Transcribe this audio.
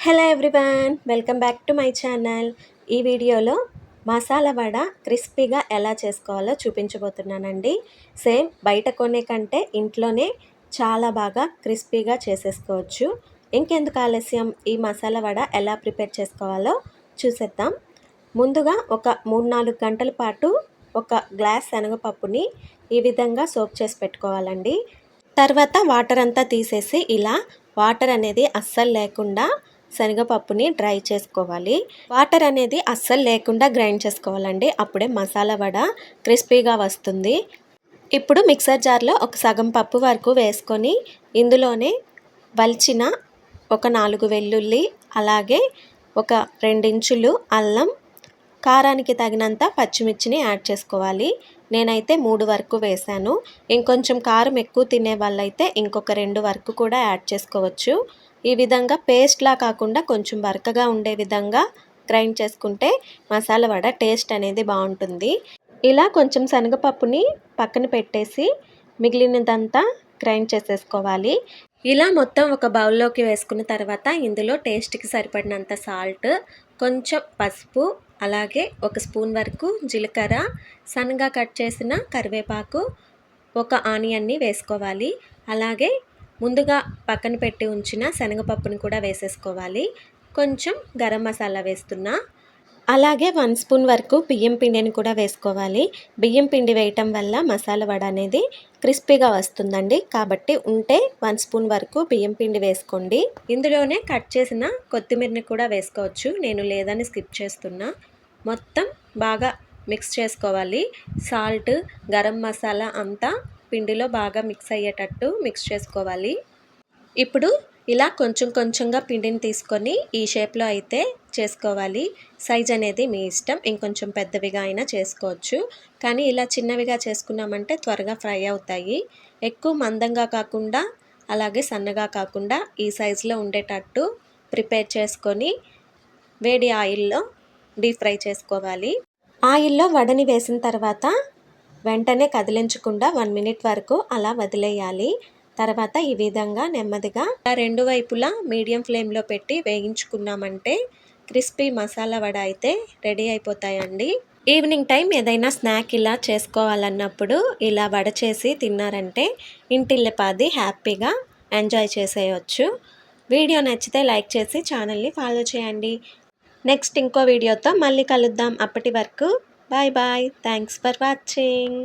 Hello everyone, welcome back to my channel. ఈ వీడియోలో మసాలా వడ క్రిస్పీగా ఎలా చేసుకోవాలో చూపించబోతున్నానండి. సేమ్ బయట కొనే కంటే ఇంట్లోనే చాలా బాగా క్రిస్పీగా చేసేసుకోవచ్చు. ఇంకెందుకు ఆలస్యం, ఈ మసాలా వడ ఎలా ప్రిపేర్ చేసుకోవాలో చూసేద్దాం. ముందుగా ఒక 3-4 గంటల పాటు ఒక గ్లాస్ శనగపప్పుని ఈ విధంగా సోక్ చేసి పెట్టుకోవాలండి. తర్వాత వాటర్ అంతా తీసేసి ఇలా వాటర్ అనేది అస్సలు లేకుండా శనగపప్పుని డ్రై చేసుకోవాలి. వాటర్ అనేది అస్సలు లేకుండా గ్రైండ్ చేసుకోవాలండి. అప్పుడే మసాలా వడ క్రిస్పీగా వస్తుంది. ఇప్పుడు మిక్సర్ జార్లో ఒక సగం పప్పు వరకు వేసుకొని ఇందులోనే వలిచిన ఒక 4 వెల్లుల్లి, అలాగే ఒక 2 ఇంచులు అల్లం, కారానికి తగినంత పచ్చిమిర్చిని యాడ్ చేసుకోవాలి. నేనైతే 3 వరకు వేసాను. ఇంకొంచెం కారం ఎక్కువ తినే వాళ్ళైతే ఇంకొక 2 వరకు కూడా యాడ్ చేసుకోవచ్చు. ఈ విధంగా పేస్ట్లా కాకుండా కొంచెం బరకగా ఉండే విధంగా గ్రైండ్ చేసుకుంటే మసాలా వడ టేస్ట్ అనేది బాగుంటుంది. ఇలా కొంచెం శనగపప్పుని పక్కన పెట్టేసి మిగిలినదంతా గ్రైండ్ చేసేసుకోవాలి. ఇలా మొత్తం ఒక బౌల్లోకి వేసుకున్న తర్వాత ఇందులో టేస్ట్కి సరిపడినంత సాల్ట్, కొంచెం పసుపు, అలాగే ఒక స్పూన్ వరకు జీలకర్ర, సన్నగా కట్ చేసిన కరివేపాకు, ఒక ఆనియన్ని వేసుకోవాలి. అలాగే ముందుగా పక్కన పెట్టి ఉంచిన శనగపప్పుని కూడా వేసేసుకోవాలి. కొంచెం గరం మసాలా వేస్తున్నా. అలాగే 1 స్పూన్ వరకు బియ్యం పిండిని కూడా వేసుకోవాలి. బియ్యం పిండి వేయటం వల్ల మసాలా వడ అనేది క్రిస్పీగా వస్తుందండి. కాబట్టి ఉంటే 1 స్పూన్ వరకు బియ్యం పిండి వేసుకోండి. ఇందులోనే కట్ చేసిన కొత్తిమీరని కూడా వేసుకోవచ్చు. నేను లేదని స్కిప్ చేస్తున్నా. మొత్తం బాగా మిక్స్ చేసుకోవాలి. సాల్ట్, గరం మసాలా అంతా పిండిలో బాగా మిక్స్ అయ్యేటట్టు మిక్స్ చేసుకోవాలి. ఇప్పుడు ఇలా కొంచెం కొంచెంగా పిండిని తీసుకొని ఈ షేప్లో అయితే చేసుకోవాలి. సైజ్ అనేది మీ ఇష్టం, ఇంకొంచెం పెద్దవిగా అయినా చేసుకోవచ్చు. కానీ ఇలా చిన్నవిగా చేసుకున్నామంటే త్వరగా ఫ్రై అవుతాయి. ఎక్కువ మందంగా కాకుండా అలాగే సన్నగా కాకుండా ఈ సైజులో ఉండేటట్టు ప్రిపేర్ చేసుకొని వేడి ఆయిల్లో డీప్ ఫ్రై చేసుకోవాలి. ఆయిల్లో వడని వేసిన తర్వాత వెంటనే కదిలించకుండా 1 మినిట్ వరకు అలా వదిలేయాలి. తర్వాత ఈ విధంగా నెమ్మదిగా 2 వైపులా మీడియం ఫ్లేమ్లో పెట్టి వేయించుకున్నామంటే క్రిస్పీ మసాలా వడ అయితే రెడీ అయిపోతాయండి. ఈవినింగ్ టైం ఏదైనా స్నాక్ ఇలా చేసుకోవాలన్నప్పుడు ఇలా వడ చేసి తిన్నారంటే ఇంటిల్లిపాది హ్యాపీగా ఎంజాయ్ చేసేయచ్చు. వీడియో నచ్చితే లైక్ చేసి ఛానల్ని ఫాలో చేయండి. నెక్స్ట్ ఇంకో వీడియోతో మళ్ళీ కలుద్దాం. అప్పటి వరకు bye bye. Thanks for watching.